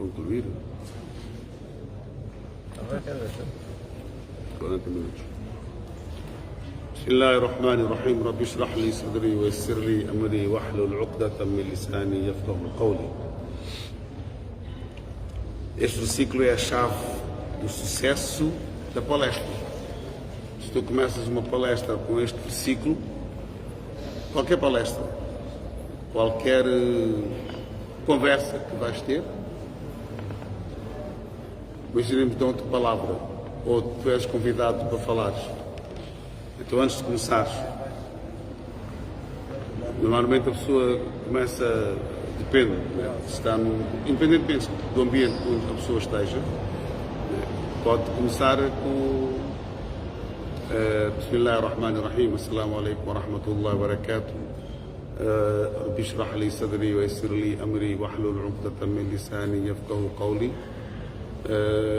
concluir? 40 minutos. بسم الله الرحمن الرحيم رب اشرح لي صدري ويسر لي أمري واحلل عقدة من لساني يفقهوا قولي. Este versículo é a chave do sucesso da palestra. Se tu começas uma palestra com este versículo, qualquer palestra, qualquer conversa que vais ter, imaginemos de outra palavra, ou tu és convidado para falares. Então, antes de começares, normalmente a pessoa começa, depende, né? Está independentemente do ambiente onde a pessoa esteja, né? Pode começar com Bismillahirrahmanirrahim, Assalamu alaikum wa rahmatullahi wa barakatuh, Rabbi shrah li sadri wa yassir li amri wahlul 'uqdatan min lisani yafqahu qawli.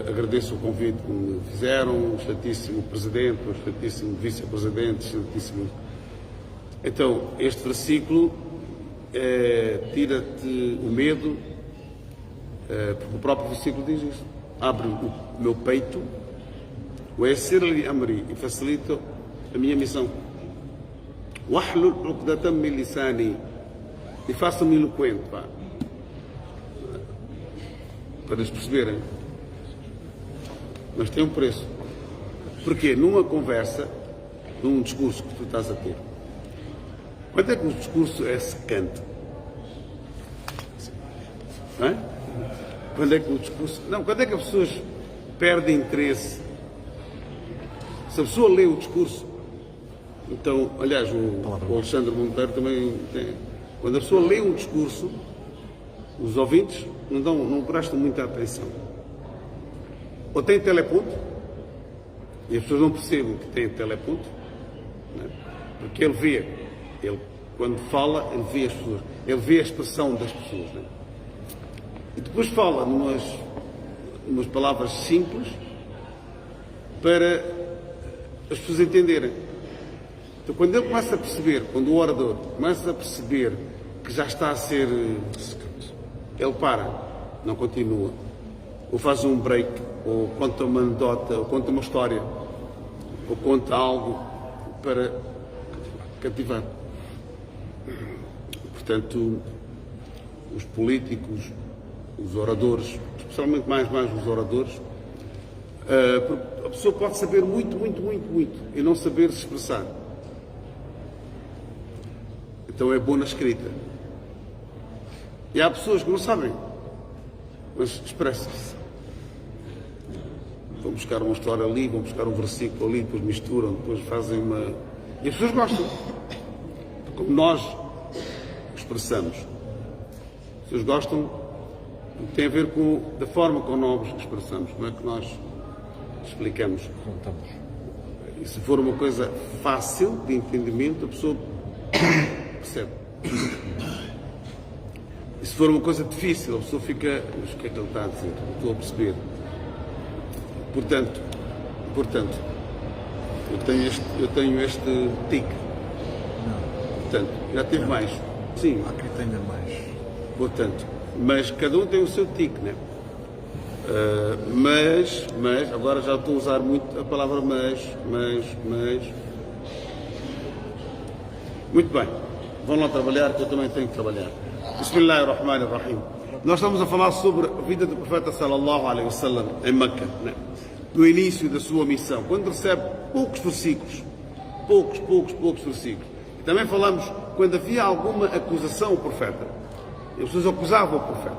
Agradeço o convite que me fizeram, o excelentíssimo Presidente, o excelentíssimo Vice-Presidente, o excelentíssimo... Então, este versículo tira-te o medo, porque o próprio versículo diz isso. Abre o meu peito, o yassir li amri, e facilita a minha missão. Wahlul 'uqdatan min lisani, e faça-me eloquente, pá, para eles perceberem. Mas tem um preço. Porque numa conversa, num discurso que tu estás a ter, quando é que o discurso é secante? Não é? Quando é que o discurso... Não, quando é que as pessoas perdem interesse? Se a pessoa lê o discurso, então, aliás, o Alexandre Monteiro também tem... Quando a pessoa lê um discurso, os ouvintes não prestam muita atenção. Ou tem teleponto, e as pessoas não percebem que tem teleponto, né? Porque ele quando fala, ele vê as pessoas, ele vê a expressão das pessoas, né? E depois fala umas palavras simples para as pessoas entenderem. Então, quando ele começa a perceber, quando o orador começa a perceber que já está a ser, ele para, não continua, ou faz um break, ou conta uma anedota, ou conta uma história, ou conta algo para cativar. Portanto, os políticos, os oradores, especialmente mais os oradores, a pessoa pode saber muito e não saber se expressar. Então é bom na escrita. E há pessoas que não sabem, mas expressam-se. Vão buscar uma história ali, vão buscar um versículo ali, depois misturam, depois fazem uma... E as pessoas gostam. Como nós expressamos. As pessoas gostam, tem a ver com da forma como nós expressamos, como é que nós explicamos. E se for uma coisa fácil de entendimento, a pessoa percebe. E se for uma coisa difícil, a pessoa fica, mas o que é que ele está a dizer? Não estou a perceber. Portanto, eu tenho este tique. Portanto, já tive mais. Sim. Há quem tenha mais. Portanto, mas cada um tem o seu tique, né? Mas, agora já estou a usar muito a palavra mas. Muito bem. Vão lá trabalhar, que eu também tenho que trabalhar. Bismillahirrahmanirrahim. Nós estamos a falar sobre a vida do profeta sallallahu alaihi wasallam em Meca, né? No início da sua missão, quando recebe poucos versículos, poucos versículos. E também falamos quando havia alguma acusação ao profeta. E as pessoas acusavam o profeta,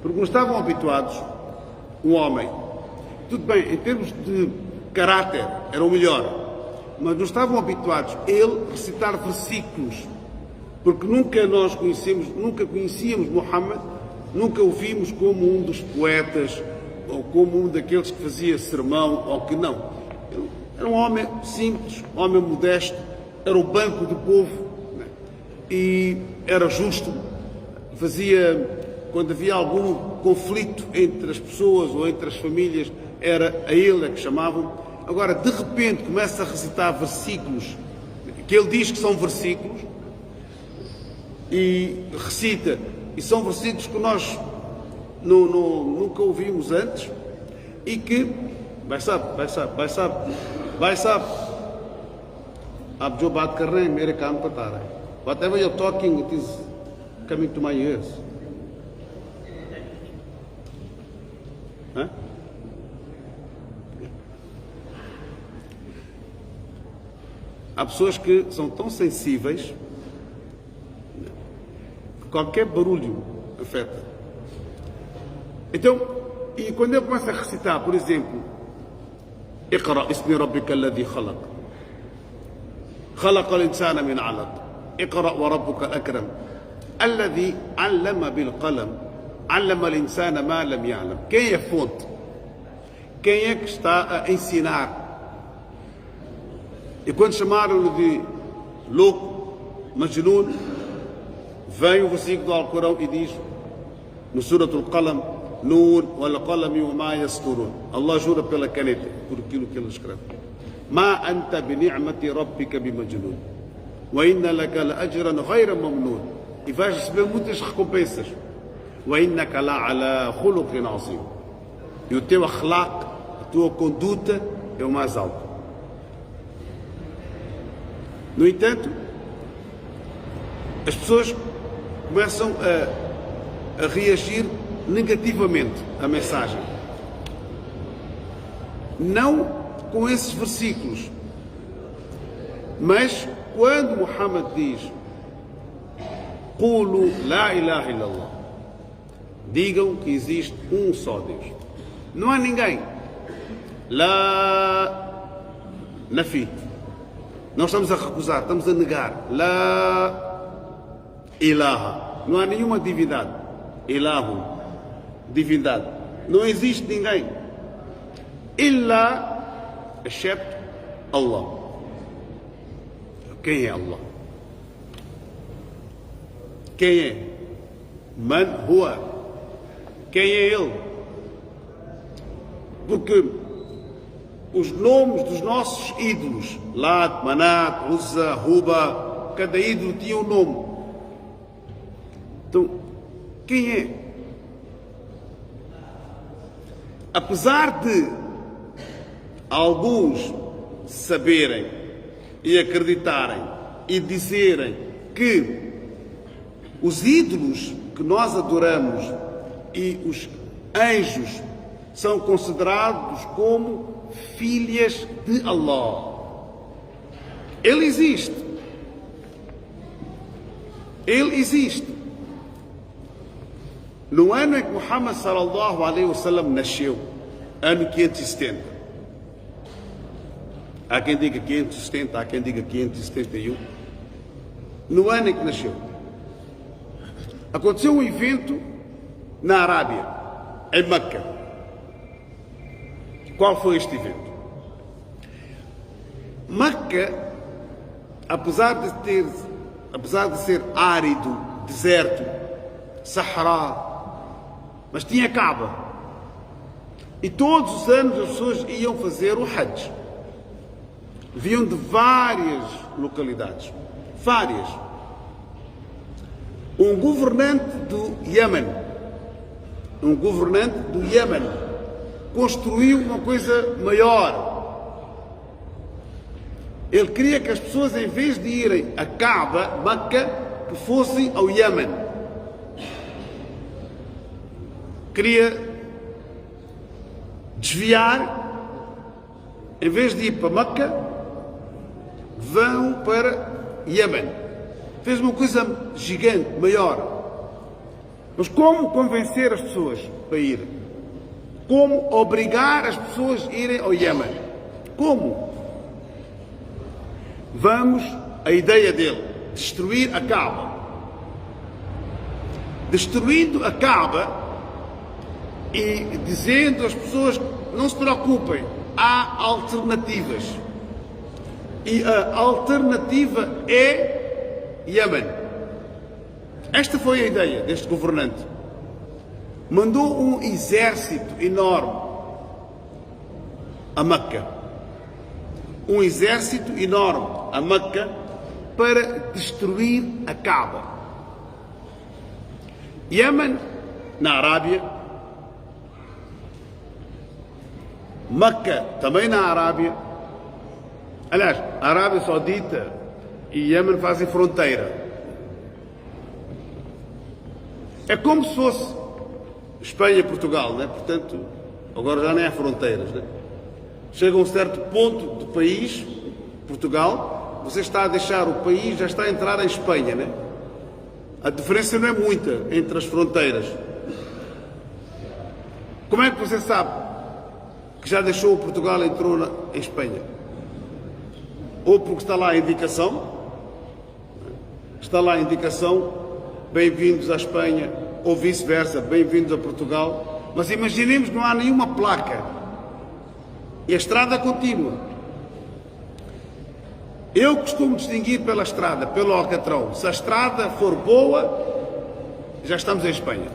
porque não estavam habituados, um homem, tudo bem, em termos de caráter, era o melhor, mas não estavam habituados a ele recitar versículos, porque nunca conhecíamos Muhammad, nunca o vimos como um dos poetas, ou como um daqueles que fazia sermão, ou que não. Era um homem simples, um homem modesto, era o banco do povo, né? E era justo, quando havia algum conflito entre as pessoas ou entre as famílias, era a ele que chamavam. Agora, de repente, começa a recitar versículos, que ele diz que são versículos, e recita, e são versículos que nós nunca ouvimos antes e que vai sabe ab jo baat kar rahe hain mere kaan par aa raha hai, whatever you're talking it is coming to my ears. Há pessoas que são tão sensíveis que qualquer barulho afeta. Então, e quando eu começo a recitar, por exemplo, اقرأ اسم ربك الذي خلق خلق الإنسان من علق اقرأ وربك الأكرم الذي علم بالقلم علم الإنسان ما لم يعلم. Quem é a fonte? Quem é que está a ensinar? E quando chamaram-no de louco, Majnun, vem o versículo do Alcorão e diz, no Surat al-Qalam, Nun wal-qalami wa ma yasturun. Allah jura pela caneta, por aquilo que ele escreve. Ma anta bi ni'mati rabbika bi majnun. Wa inna laka la ajran ghayra mamnun. E vais receber muitas recompensas. Wa innaka la ala khuluqin azim. E o teu akhlaq, a tua conduta é o mais alto. No entanto, as pessoas começam a reagir negativamente à mensagem. Não com esses versículos, mas quando Muhammad diz Qulu la ilaha illallah, digam que existe um só Deus. Não há ninguém. La nafi. Nós estamos a recusar, estamos a negar. La ilaha. Não há nenhuma divindade. Ilahu. Divindade. Não existe ninguém. Illa, excepto Allah. Quem é Allah? Quem é? Man huwa. Quem é Ele? Porque os nomes dos nossos ídolos, Lat, Manat, Uzza, Huba, cada ídolo tinha um nome. Então, quem é? Apesar de alguns saberem e acreditarem e dizerem que os ídolos que nós adoramos e os anjos são considerados como filhas de Allah. Ele existe. Ele existe. No ano em que Muhammad sallallahu alaihi wasallam nasceu, ano 570. Há quem diga 570, há quem diga 571. No ano em que nasceu, aconteceu um evento na Arábia, em Meca. Qual foi este evento? Meca, apesar de ser árido, deserto, Sahara, mas tinha Kaaba. E todos os anos as pessoas iam fazer o Hajj. Vinham de várias localidades. Várias. Um governante do Iêmen, construiu uma coisa maior. Ele queria que as pessoas, em vez de irem a Kaaba, Meca, que fossem ao Iêmen. Queria desviar, em vez de ir para Meca, vão para Iêmen. Fez uma coisa gigante, maior. Mas como convencer as pessoas para ir? Como obrigar as pessoas a irem ao Iêmen? Como? A ideia dele, destruir a Kaaba. Destruindo a Kaaba e dizendo às pessoas, não se preocupem, há alternativas. E a alternativa é Iêmen. Esta foi a ideia deste governante. Mandou um exército enorme a Meca. Um exército enorme a Meca para destruir a Kaaba. Iêmen, na Arábia, Meca também na Arábia. Aliás, a Arábia Saudita e Iêmen fazem fronteira. É como se fosse Espanha e Portugal, né? Portanto, agora já nem há fronteiras, né? Chega a um certo ponto do país, Portugal, você está a deixar o país, já está a entrar em Espanha, né? A diferença não é muita entre as fronteiras. Como é que você sabe que já deixou o Portugal e entrou em Espanha? Ou porque está lá a indicação, bem-vindos à Espanha, ou vice-versa, bem-vindos a Portugal. Mas imaginemos que não há nenhuma placa e a estrada continua. Eu costumo distinguir pela estrada, pelo alcatrão. Se a estrada for boa, já estamos em Espanha.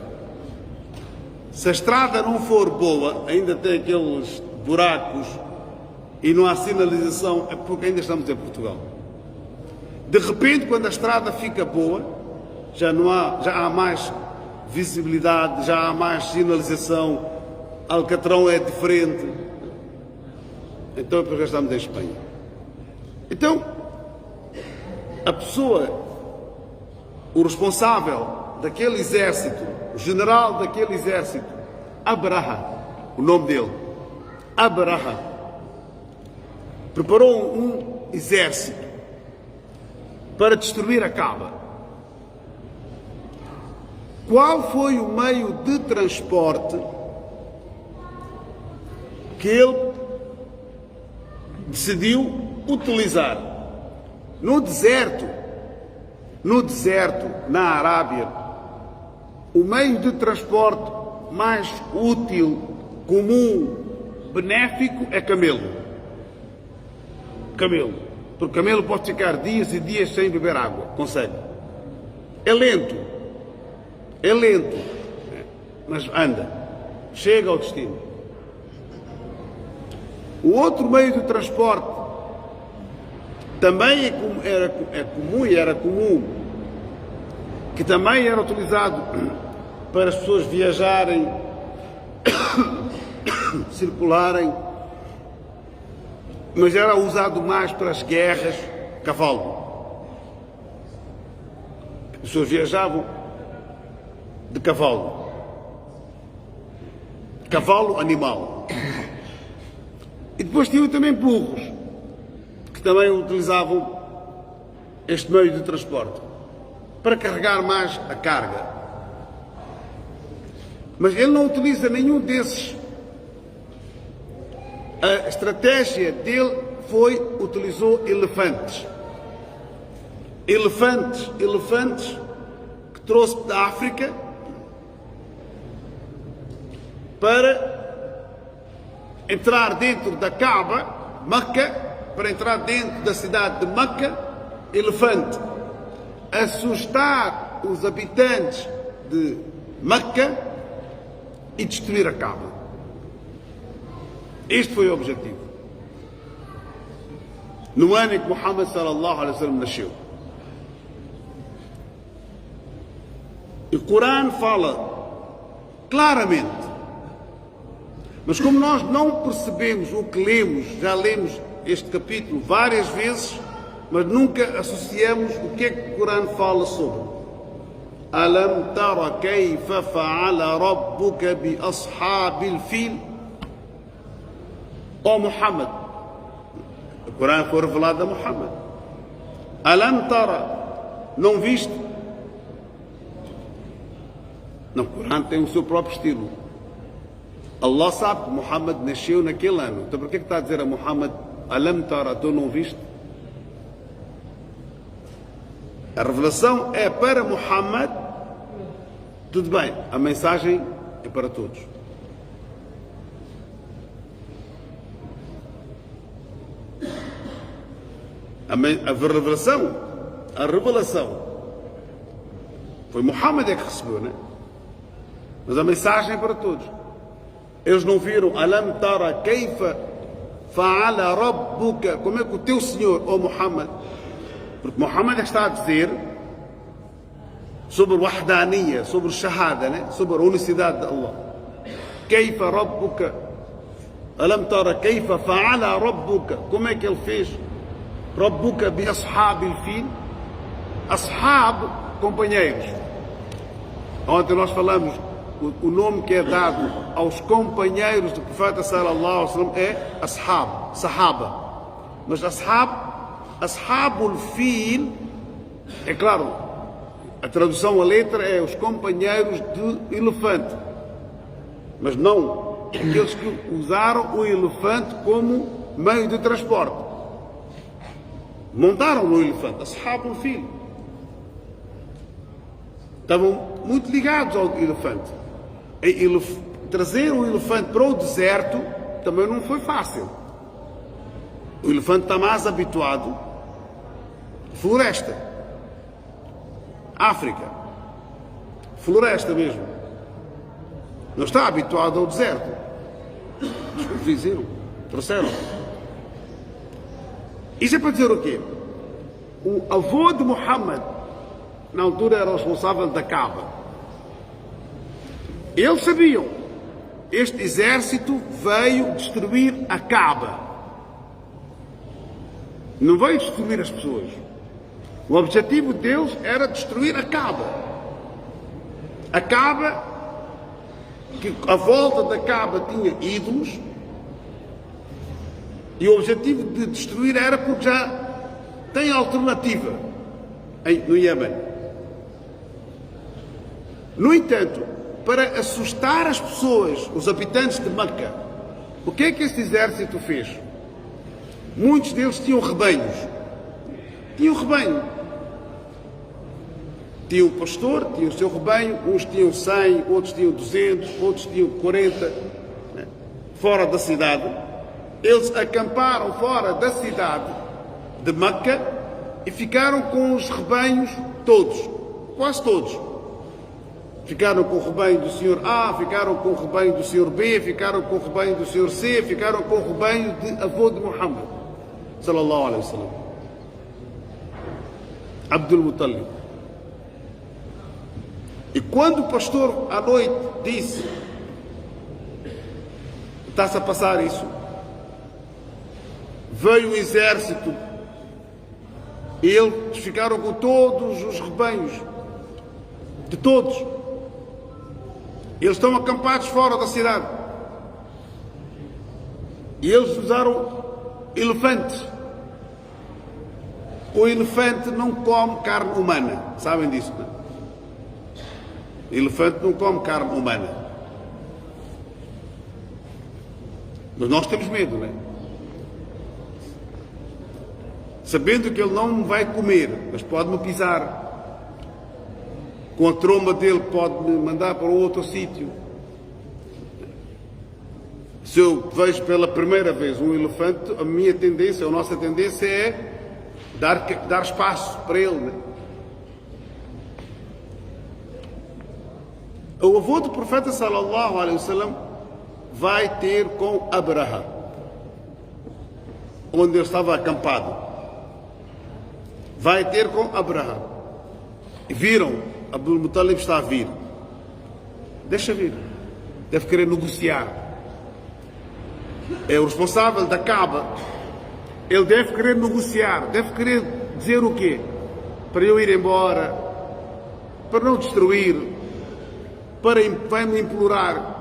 Se a estrada não for boa, ainda tem aqueles buracos e não há sinalização, é porque ainda estamos em Portugal. De repente, quando a estrada fica boa, já há mais visibilidade, já há mais sinalização, alcatrão é diferente. Então, já estamos em Espanha. Então, a pessoa, o responsável daquele exército, o general daquele exército, Abraha, o nome dele, Abraha, preparou um exército para destruir a Kaaba. Qual foi o meio de transporte que ele decidiu utilizar? No deserto, na Arábia, o meio de transporte mais útil, comum, benéfico é camelo. Camelo. Porque o camelo pode ficar dias e dias sem beber água. Consegue. É lento, mas anda. Chega ao destino. O outro meio de transporte também era comum, que também era utilizado para as pessoas viajarem, circularem, mas era usado mais para as guerras, cavalo. As pessoas viajavam de cavalo. Cavalo, animal. E depois tinham também burros, que também utilizavam este meio de transporte para carregar mais a carga. Mas ele não utiliza nenhum desses. A estratégia dele utilizou elefantes. Elefantes que trouxe da África para entrar dentro da Kaaba, Meca, para entrar dentro da cidade de Meca, elefante, assustar os habitantes de Meca e destruir a Kaaba. Este foi o objetivo. No ano em que Muhammad sallallahu alaihi wasallam nasceu. O Corão fala claramente, mas como nós não percebemos o que lemos, já lemos este capítulo várias vezes, mas nunca associamos o que é que o Corão fala sobre. Alam tara kayfa fa'ala rabbuka bi ashabil fil? Ó Muhammad, o Corão foi revelado a Muhammad. Alam tara, não viste? Não, o Corão tem o seu próprio estilo. Allah sabe que Muhammad nasceu naquele ano. Então por que está a dizer a Muhammad, Alam tara, tu não viste? A revelação é para Muhammad, tudo bem, a mensagem é para todos. A revelação foi Muhammad que recebeu, né? Mas a mensagem é para todos. Eles não viram Alam tara kayfa fa'ala rabbuka, como é que o teu Senhor, ó Muhammad, porque Muhammad está a dizer sobre o Wahdaniya, sobre o Shahada, né? Sobre a unicidade de Allah. Kayfa rabbuka Alam tara kayfa fa'ala rabbuka. Como é que ele fez? Rabbuka bi ashabil fil. Ashab, companheiros. Ontem nós falamos, o nome que é dado aos companheiros do profeta sallallahu alaihi wasallam é ashab, sahaba. Mas ashabul fil, é claro, a tradução à letra é os companheiros de elefante. Mas não aqueles que usaram o elefante como meio de transporte. Montaram no elefante, ashabul fil. Estavam muito ligados ao elefante. Trazer o elefante para o deserto também não foi fácil. O elefante está mais habituado à floresta. África. Floresta mesmo. Não está habituado ao deserto. Os fizeram. Trouxeram. Isso é para dizer o quê? O avô de Muhammad, na altura, era o responsável da Kaaba. Eles sabiam, este exército veio destruir a Kaaba. Não veio destruir as pessoas. O objetivo deles era destruir a Kaaba. A Kaaba, que à volta da Kaaba tinha ídolos, e o objetivo de destruir era porque já tem alternativa no Iêmen. No entanto, para assustar as pessoas, os habitantes de Meca, o que é que este exército fez? Muitos deles tinham rebanhos. Tinham rebanho. Tinha um pastor, tinha o seu rebanho, uns tinham 100, outros tinham 200, outros tinham 40, fora da cidade. Eles acamparam fora da cidade de Meca e ficaram com os rebanhos todos, quase todos. Ficaram com o rebanho do senhor A, ficaram com o rebanho do senhor B, ficaram com o rebanho do senhor C, ficaram com o rebanho de avô de Muhammad, sallallahu alaihi wasallam, Abdul Muttalib. E quando o pastor à noite disse, está-se a passar isso, veio o exército e eles ficaram com todos os rebanhos, de todos. Eles estão acampados fora da cidade. E eles usaram elefantes. O elefante não come carne humana. Sabem disso, não? O elefante não come carne humana. Mas nós temos medo, não é? Sabendo que ele não me vai comer, mas pode-me pisar. Com a tromba dele pode-me mandar para outro sítio. Se eu vejo pela primeira vez um elefante, a minha tendência, a nossa tendência é dar espaço para ele. Né? O avô do profeta sallallahu alaihi wasallam vai ter com Abraha, onde ele estava acampado. Vai ter com Abraha. E viram, Abdul Muttalib está a vir. Deixa vir. Deve querer negociar. É o responsável da Kaaba. Ele deve querer negociar. Deve querer dizer o quê? Para eu ir embora. Para não destruir. Vai-me implorar.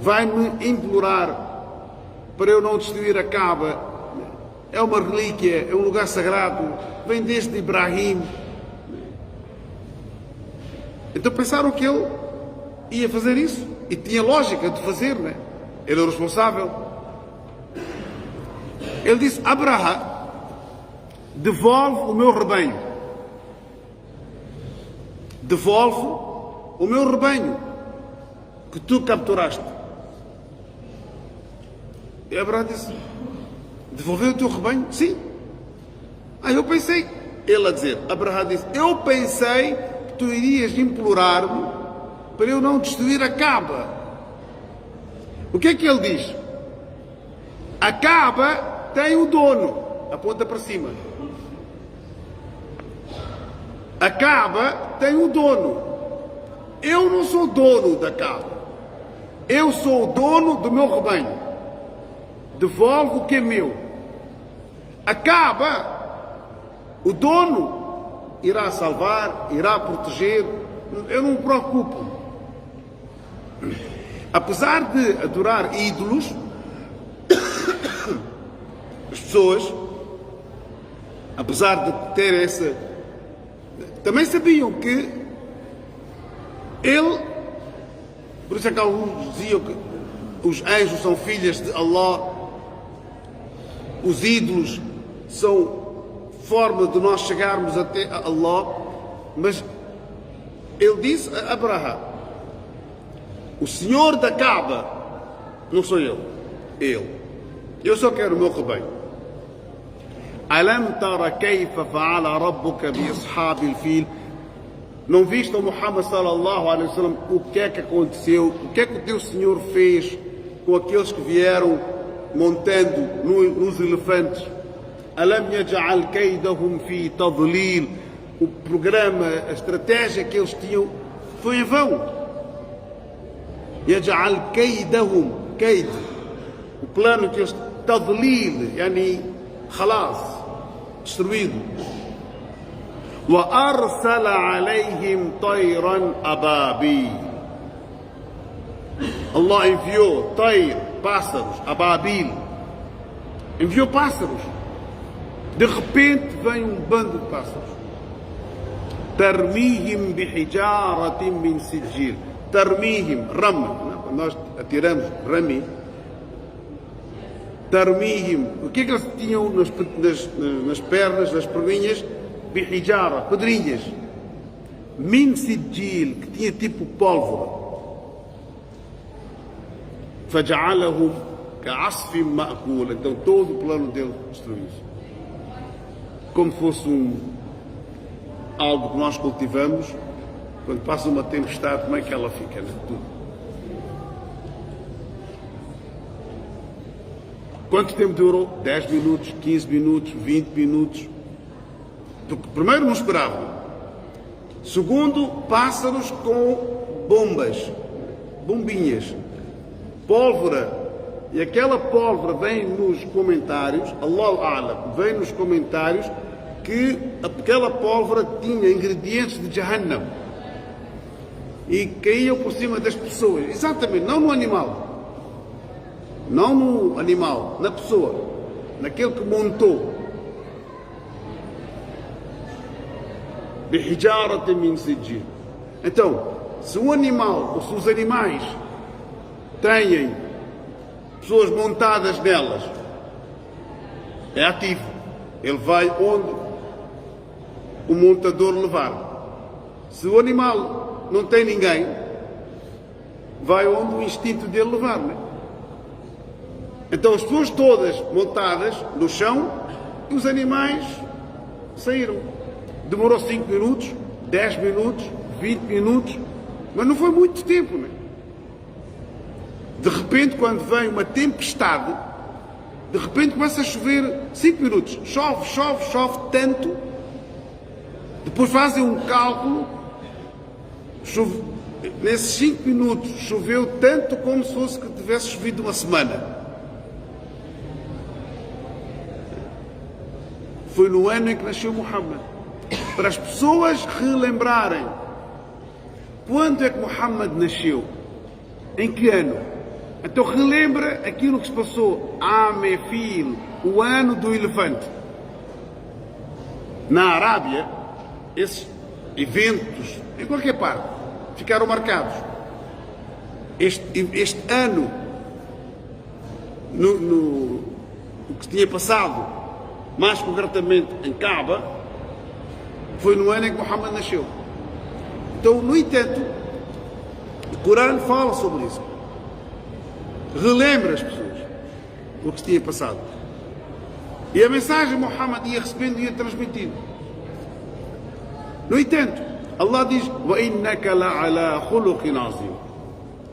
Vai-me implorar para eu não destruir a Kaaba. É uma relíquia, é um lugar sagrado. Vem desde Ibrahim. Então pensaram que ele ia fazer isso. E tinha lógica de fazer, não é? Ele é o responsável. Ele disse, Abraha, devolve o meu rebanho. Devolve o meu rebanho que tu capturaste. E Abraha disse, devolveu o teu rebanho? Sim. Eu pensei. Ele a dizer, Abraha disse, eu pensei que tu irias implorar-me para eu não destruir a Kaaba. O que é que ele diz? A Kaaba tem o dono. Aponta para cima. A Kaaba tem o dono. Eu não sou dono da Kaaba. eu sou o dono do meu rebanho, devolvo o que é meu. Acaba, o dono irá salvar, irá proteger, eu não me preocupo. Apesar de adorar ídolos, as pessoas, apesar de ter essa, também sabiam que ele, por isso é que alguns diziam que os anjos são filhas de Allah, os ídolos são forma de nós chegarmos até a Allah, mas ele disse a Abraha, o senhor da Kaaba não sou eu só quero o meu rebanho. Alam tara kayfa fa'ala rabbuka bi ashabil fil. Não viste o Muhammad sallallahu alaihi wasallam o que é que aconteceu, o que é que o teu Senhor fez com aqueles que vieram montando nos elefantes? Alam yaj'al kaydahum fi tadlil. O programa, a estratégia que eles tinham foi em vão. Yaj'al kaydahum, kayd, o plano que eles, tadlil, yani khalas, destruído. وأرسل عليهم طيرا أبابيل. Allah enviou pássaros, ababil, enviou pássaros. De repente vem um bando de pássaros. Tarmihim bihijaratin min sijil. Tarmihim, rama, quando nós atiramos rami. Tarmihim, o que é que eles tinham nas pernas, nas perninhas? Bihijara, pedrinhas. Min sijil, que tinha tipo pólvora. Faj'alahum ka'asfin ma'kul. Então todo o plano dele destruiu-se. Como fosse algo que nós cultivamos, quando passa uma tempestade, como é que ela fica? Né? Tudo. Quanto tempo durou? 10 minutos, 15 minutos, 20 minutos. Porque primeiro não esperavam. Segundo, pássaros com bombinhas, pólvora. E aquela pólvora vem nos comentários, Allahu A'lam, vem nos comentários que aquela pólvora tinha ingredientes de Jahannam. E caíam por cima das pessoas. Exatamente, não no animal. Não no animal, na pessoa. Naquele que montou. Bihijaratin min sijil. Então, se um animal, ou se os animais têm pessoas montadas nelas, é ativo. Ele vai onde o montador levar. Se o animal não tem ninguém, vai onde o instinto dele levar, né? Então as pessoas todas montadas no chão e os animais saíram. Demorou 5 minutos, 10 minutos, 20 minutos, mas não foi muito tempo, né? De repente, quando vem uma tempestade, de repente começa a chover 5 minutos. Chove tanto. Depois fazem um cálculo. Nesses 5 minutos choveu tanto como se fosse que tivesse chovido uma semana. Foi no ano em que nasceu Muhammad. Para as pessoas relembrarem quando é que Muhammad nasceu, em que ano. Então relembra aquilo que se passou, Amefil, o ano do elefante. Na Arábia, esses eventos, em qualquer parte, ficaram marcados. Este ano, o que tinha passado, mais concretamente em Kaaba, foi no ano em que Muhammad nasceu. Então, no entanto, o Corão fala sobre isso. Relembra as pessoas o que se tinha passado. E a mensagem Muhammad ia recebendo e ia transmitindo. No entanto, Allah diz: وَإِنَّكَ لَعَلَى خُلُقٍ عَظِيمٍ.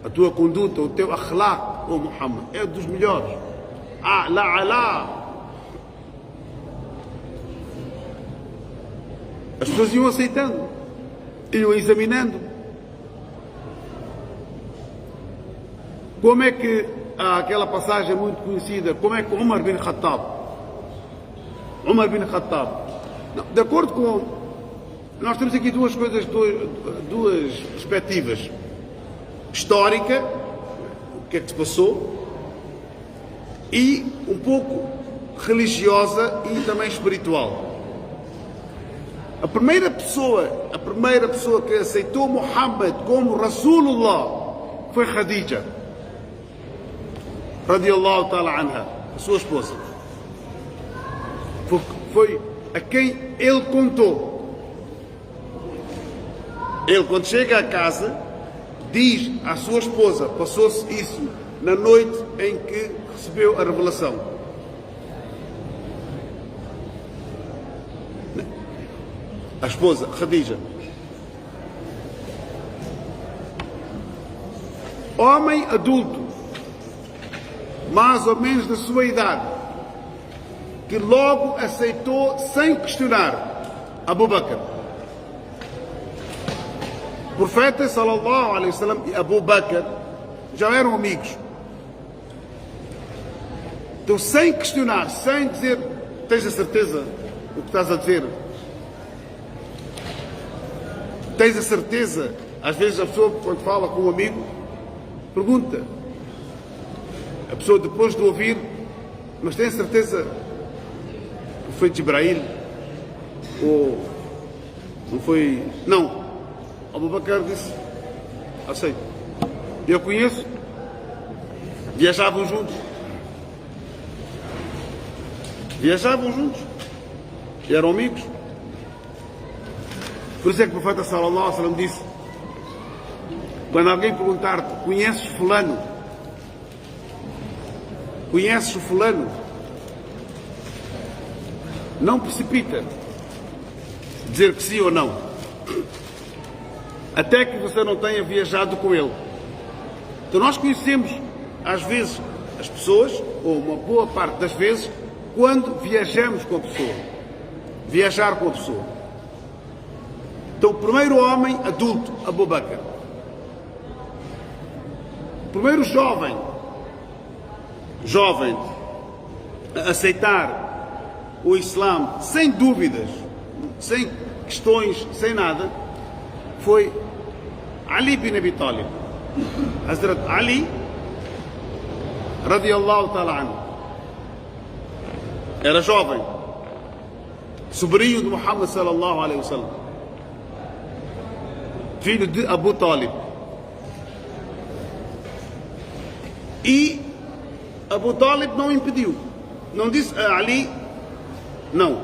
A tua conduta, o teu akhlaq, ó Muhammad, é dos melhores. La'ala. As pessoas iam aceitando, iam examinando. Como é que há aquela passagem muito conhecida, como é que Umar bin Khattab, não, de acordo com, nós temos aqui duas coisas, duas perspectivas, histórica, o que é que se passou, e um pouco religiosa e também espiritual. A primeira pessoa que aceitou Muhammad como Rasulullah foi Khadija, radiallahu ta'ala anha, a sua esposa. Foi a quem ele contou. Ele, quando chega à casa, diz à sua esposa, passou-se isso na noite em que recebeu a revelação. A esposa, Khadija. Homem adulto, mais ou menos da sua idade, que logo aceitou sem questionar Abu Bakr. O profeta sallallahu alaihi wasallam e Abu Bakr já eram amigos. Então, sem questionar, sem dizer, tens a certeza do que estás a dizer? Tens a certeza? Às vezes a pessoa, quando fala com um amigo, pergunta. A pessoa, depois de ouvir, mas tem certeza que foi Jibrail? Ou não foi? Não. Abu Bakr disse, aceito. Eu conheço. Viajavam juntos. E eram amigos. Por isso é que o profeta sallallahu alaihi wasallam disse, quando alguém perguntar-te, conheces fulano? Conheces o fulano? Não precipita dizer que sim ou não, até que você não tenha viajado com ele. Então nós conhecemos, às vezes, as pessoas, ou uma boa parte das vezes, quando viajamos com a pessoa. Viajar com a pessoa. Então, o primeiro homem adulto, Abu Bakr. O primeiro jovem a aceitar o Islã sem dúvidas, sem questões, sem nada, foi Ali bin Abi Talib. Hazrat Ali, radiallahu ta'ala anhu, era jovem, sobrinho de Muhammad sallallahu alaihi wasallam, filho de Abu Talib. E Abu Talib não impediu, não disse a Ali não.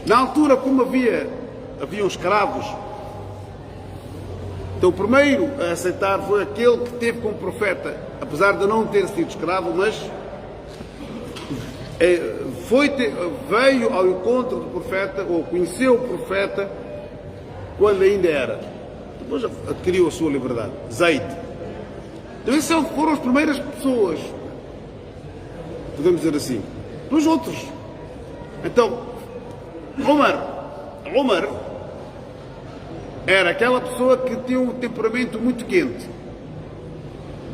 Na altura, como haviam escravos, então o primeiro a aceitar foi aquele que teve como profeta, apesar de não ter sido escravo, mas veio ao encontro do profeta, ou conheceu o profeta quando ainda era. Depois adquiriu a sua liberdade. Zaid. Então essas foram as primeiras pessoas, podemos dizer assim. Dos outros. Então, Umar era aquela pessoa que tinha um temperamento muito quente.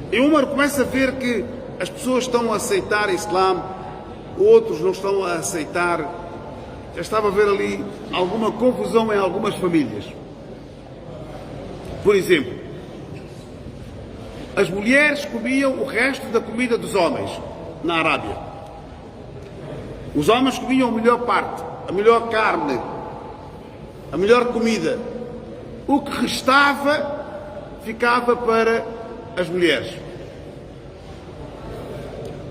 E Umar começa a ver que as pessoas estão a aceitar o Islã, outros não estão a aceitar. Já estava a ver ali alguma confusão em algumas famílias. Por exemplo, as mulheres comiam o resto da comida dos homens na Arábia. Os homens comiam a melhor parte, a melhor carne, a melhor comida. O que restava ficava para as mulheres.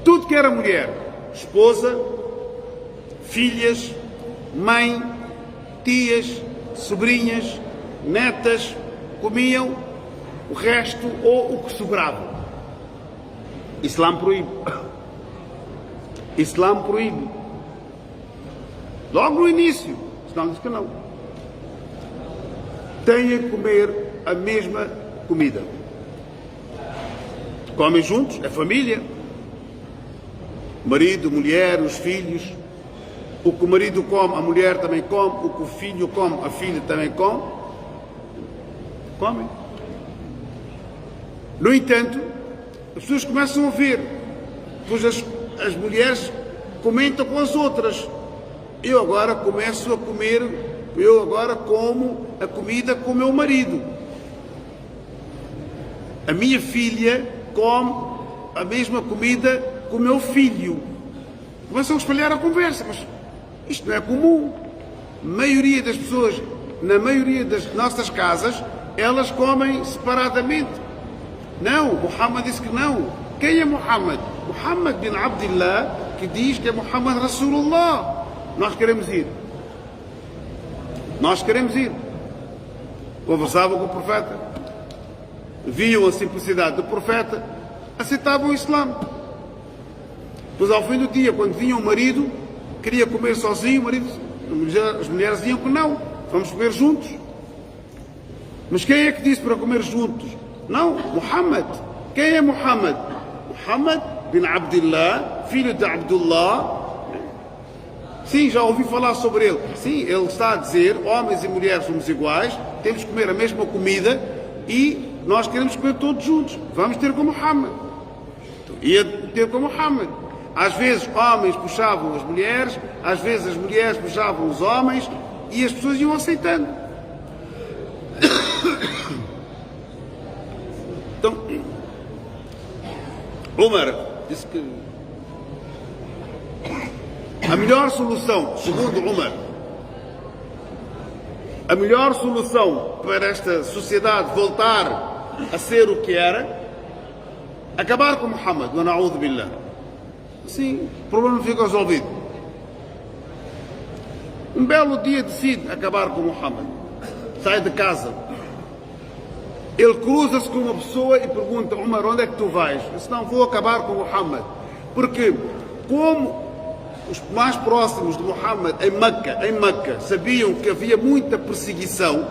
Tudo que era mulher, esposa, filhas, mãe, tias, sobrinhas, netas, comiam o resto ou o que sobrava. Islã proíbe. Islã proíbe. Logo no início, o Islã diz que não. Tenha que comer a mesma comida. Comem juntos, é família. Marido, mulher, os filhos. O que o marido come, a mulher também come. O que o filho come, a filha também come. Comem. No entanto, as pessoas começam a ver, pois as mulheres comentam com as outras. Eu agora começo a comer, eu agora como a comida com o meu marido. A minha filha come a mesma comida com o meu filho. Começam a espalhar a conversa, mas isto não é comum. A maioria das pessoas, na maioria das nossas casas, elas comem separadamente. Não, Muhammad disse que não. Quem é Muhammad? Muhammad bin Abdullah, que diz que é Muhammad Rasulullah. Nós queremos ir. Nós queremos ir. Conversavam com o profeta, viam a simplicidade do profeta, aceitavam o Islã. Pois ao fim do dia, quando vinha o marido, queria comer sozinho, o marido, as mulheres diziam que não, vamos comer juntos. Mas quem é que disse para comer juntos? Não, Muhammad. Quem é Muhammad? Muhammad bin Abdullah, filho de Abdullah. Sim, já ouvi falar sobre ele. Sim, ele está a dizer, homens e mulheres somos iguais, temos que comer a mesma comida e nós queremos comer todos juntos. Vamos ter com Muhammad. Ia ter com Muhammad. Às vezes homens puxavam as mulheres, às vezes as mulheres puxavam os homens e as pessoas iam aceitando. Então, Umar disse que a melhor solução, segundo Umar, a melhor solução para esta sociedade voltar a ser o que era, acabar com Muhammad, wa na'udhu billah. Sim, o problema fica resolvido. Um belo dia decide acabar com Muhammad. Sai de casa. Ele cruza-se com uma pessoa e pergunta: Umar, onde é que tu vais? Eu disse: não, vou acabar com Muhammad. Porque como os mais próximos de Muhammad em Meca, sabiam que havia muita perseguição,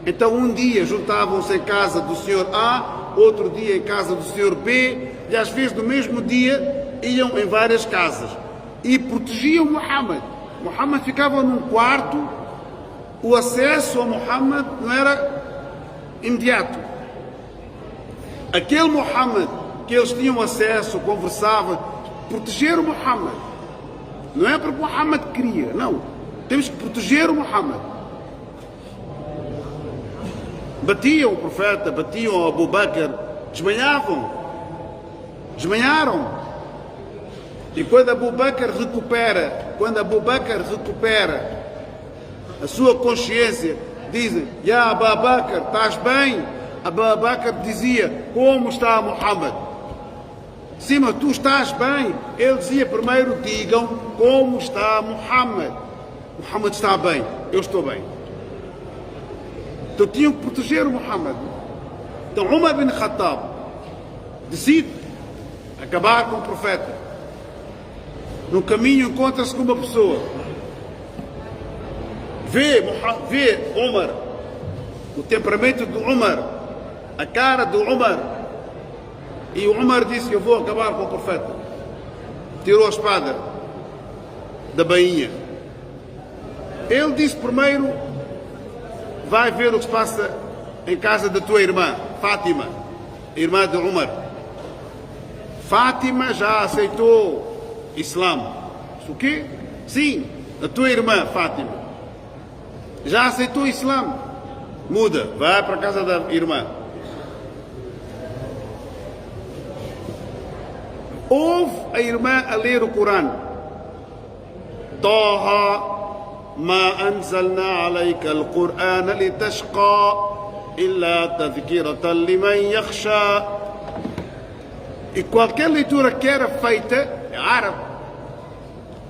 então um dia juntavam-se em casa do senhor A, outro dia em casa do senhor B, e às vezes no mesmo dia iam em várias casas e protegiam Muhammad. Muhammad ficava num quarto, o acesso a Muhammad não era imediato. Aquele Muhammad que eles tinham acesso, conversavam, protegeram Muhammad. Não é porque Muhammad queria, não. Temos que proteger o Muhammad. Batiam o profeta, batiam o Abu Bakr, desmanhavam. Desmanharam. E quando Abu Bakr recupera a sua consciência, dizem: Ya Abu Bakr, estás bem? Abu Bakr dizia: como está Muhammad? Sim, mas tu estás bem? Ele dizia primeiro: digam como está Muhammad. Muhammad está bem, eu estou bem. Então tinham que proteger o Muhammad. Então Umar bin Khattab decide acabar com o profeta. No caminho encontra-se com uma pessoa. Vê Umar, o temperamento do Umar, a cara do Umar. E o Umar disse: eu vou acabar com o profeta. Tirou a espada da bainha. Ele disse primeiro: vai ver o que se passa em casa da tua irmã, Fátima, irmã de Umar. Fátima já aceitou Islã. O quê? Sim, a tua irmã, Fátima, já aceitou Islã. Muda, vai para a casa da irmã. Ouve a irmã a ler o Corão. Taha ma anzalna alayka al-Qur'ana litashqa illa tadhkiratan liman yakhsha. E qualquer leitura que era feita é árabe.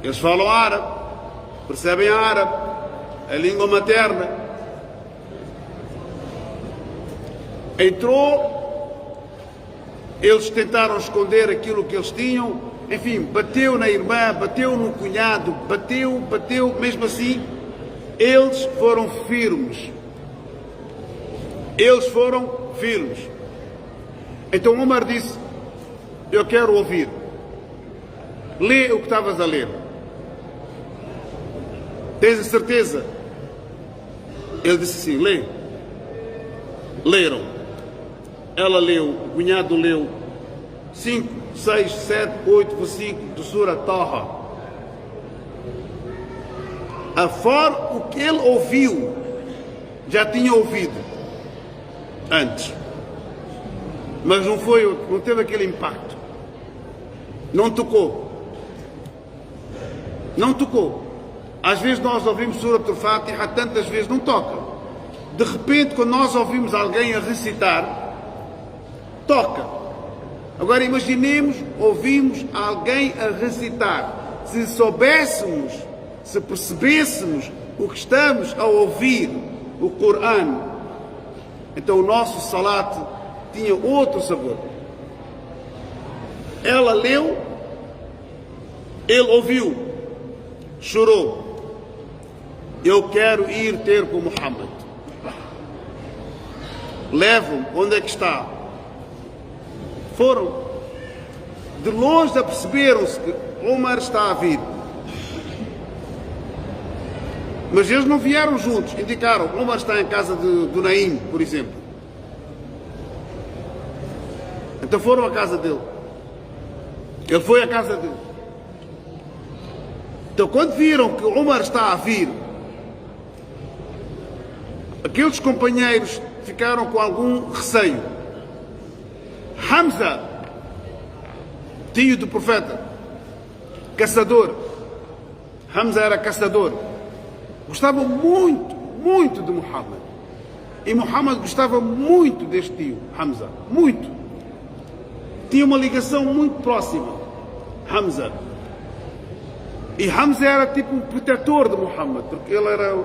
Eles falam árabe, percebem árabe, a língua materna. Entrou. Eles tentaram esconder aquilo que eles tinham, enfim, bateu na irmã, bateu no cunhado, bateu, mesmo assim, eles foram firmes. Eles foram firmes. Então Umar disse: eu quero ouvir. Lê o que estavas a ler. Tens a certeza? Ele disse assim: lê. Leram. ela leu, o cunhado leu 5, 6, 7, 8 versículos de Sura Taha. O que ele ouviu, já tinha ouvido antes, mas não teve aquele impacto, não tocou. Às vezes nós ouvimos Sura Al-Fatiha, tantas vezes não toca. De repente, quando nós ouvimos alguém a recitar, toca. Agora imaginemos, ouvimos alguém a recitar. Se soubéssemos, se percebêssemos o que estamos a ouvir, o Corão, então o nosso salat tinha outro sabor. Ela leu, ele ouviu, chorou. Eu quero ir ter com Muhammad. Levam, onde é que está? Foram. De longe aperceberam-se que Umar está a vir. Mas eles não vieram juntos. Indicaram, Umar está em casa do Naim, por exemplo. Então foram à casa dele. Ele foi à casa dele. Então quando viram que Umar está a vir, aqueles companheiros ficaram com algum receio. Hamza, tio do profeta, caçador. Hamza era caçador. Gostava muito, muito de Muhammad. E Muhammad gostava muito deste tio, Hamza. Muito. Tinha uma ligação muito próxima, Hamza. E Hamza era tipo um protetor de Muhammad, porque ele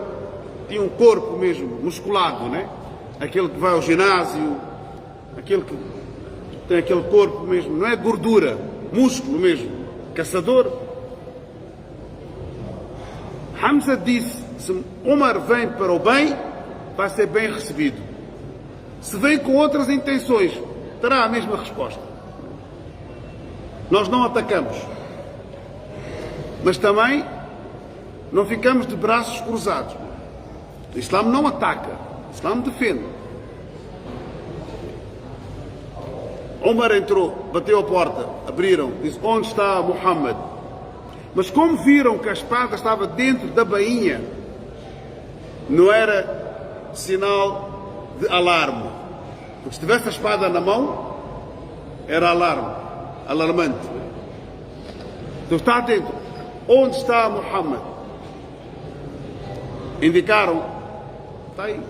tinha um corpo mesmo, musculado, né? Aquele que vai ao ginásio, aquele que tem aquele corpo mesmo, não é gordura, músculo mesmo, caçador. Hamza disse, se Umar vem para o bem, vai ser bem recebido. Se vem com outras intenções, terá a mesma resposta. Nós não atacamos, mas também não ficamos de braços cruzados. O Islã não ataca, o Islã defende. Umar entrou, bateu a porta, abriram, disse, onde está Muhammad? Mas como viram que a espada estava dentro da bainha, não era sinal de alarme. Porque se tivesse a espada na mão, era alarmante. Então está dentro. Onde está Muhammad? Indicaram, está aí.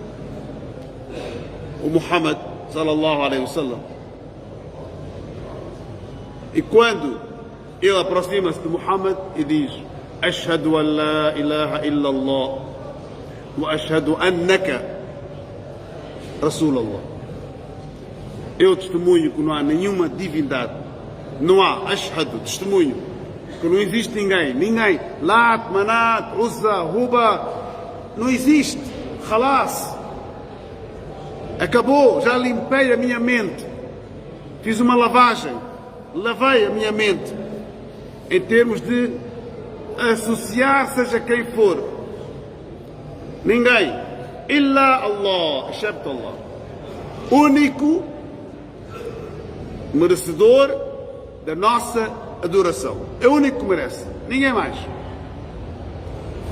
O Muhammad, sallallahu alaihi wasallam. E quando ele aproxima-se de Muhammad e diz, Ashhadu an la ilaha illallah wa ashhadu annaka Rasulullah. Eu testemunho que não há nenhuma divindade. Não há, ashhadu, testemunho, que não existe ninguém. Lat, Manat, Uzza, Huba, não existe. Khalas. Acabou, já limpei a minha mente. Fiz uma lavagem. Lavei a minha mente. Em termos de associar seja quem for. Ninguém. Illa Allah, excepto Allah. Único merecedor da nossa adoração. É o único que merece. Ninguém mais.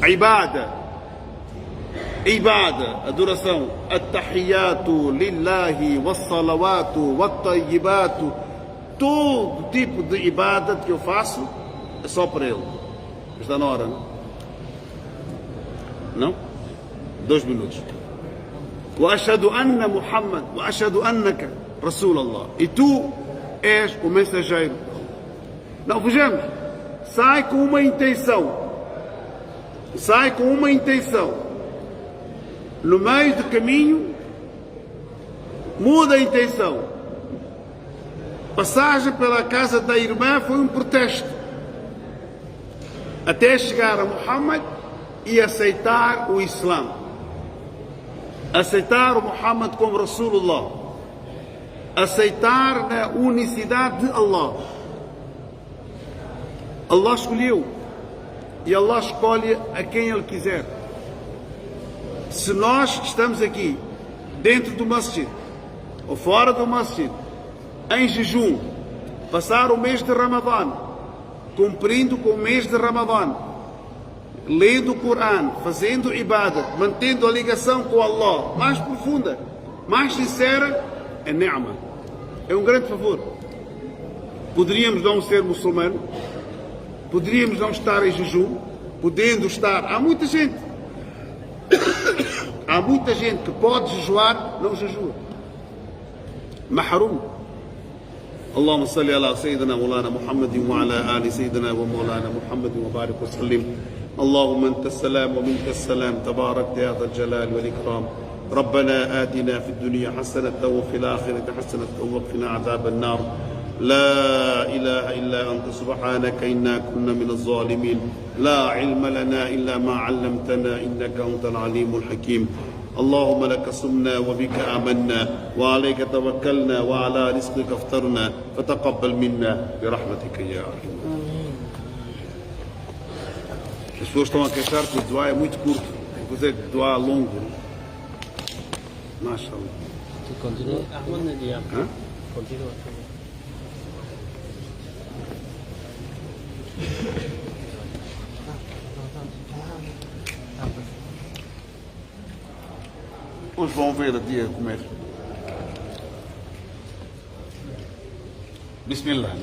Ibada, adoração. At-tahiyatu lillahi was-salawatu wat-tayyibatu. Todo tipo de ibada que eu faço é só para ele. Está na hora, não? Não? 2 minutos. Wa ashhadu anna Muhammad, wa ashhadu annaka Rasulullah. E tu és o mensageiro. Não, vejamos. Sai com uma intenção. No meio do caminho, muda a intenção. Passagem pela casa da irmã foi um protesto. Até chegar a Muhammad e aceitar o Islã. Aceitar o Muhammad como Rasulullah. Aceitar na unicidade de Allah. Allah escolheu. E Allah escolhe a quem Ele quiser. Se nós estamos aqui, dentro do masjid, ou fora do masjid, em jejum, passar o mês de Ramadã, cumprindo com o mês de Ramadã, lendo o Corão, fazendo ibadat, mantendo a ligação com Allah mais profunda, mais sincera, é ni'ma. É um grande favor. Poderíamos não ser muçulmano, poderíamos não estar em jejum, podendo estar. Há muita gente que pode jejuar, não jejua. Mahrum. اللهم صل على سيدنا مولانا محمد وعلى آل سيدنا ومولانا محمد وبارك وسلم. اللهم أنت السلام ومنك السلام، تبارك يا ذا الجلال والإكرام. ربنا آتنا في الدنيا حسنة وفي الآخرة حسنة وقنا عذاب النار. لا إله إلا أنت سبحانك إنا كنا من الظالمين. لا علم لنا إلا ما علمتنا إنك أنت العليم الحكيم. اللهم لك صمنا وبك آمنا وعليك توكلنا وعلى رزقك افطرنا فتقبل منا برحمتك يا أرحم. As pessoas estão a queixar que o doá é muito curto. Tem que fazer doá longo. Mashallah. Continua. Continua. Hoje vão ver a tia comer. Bismillah.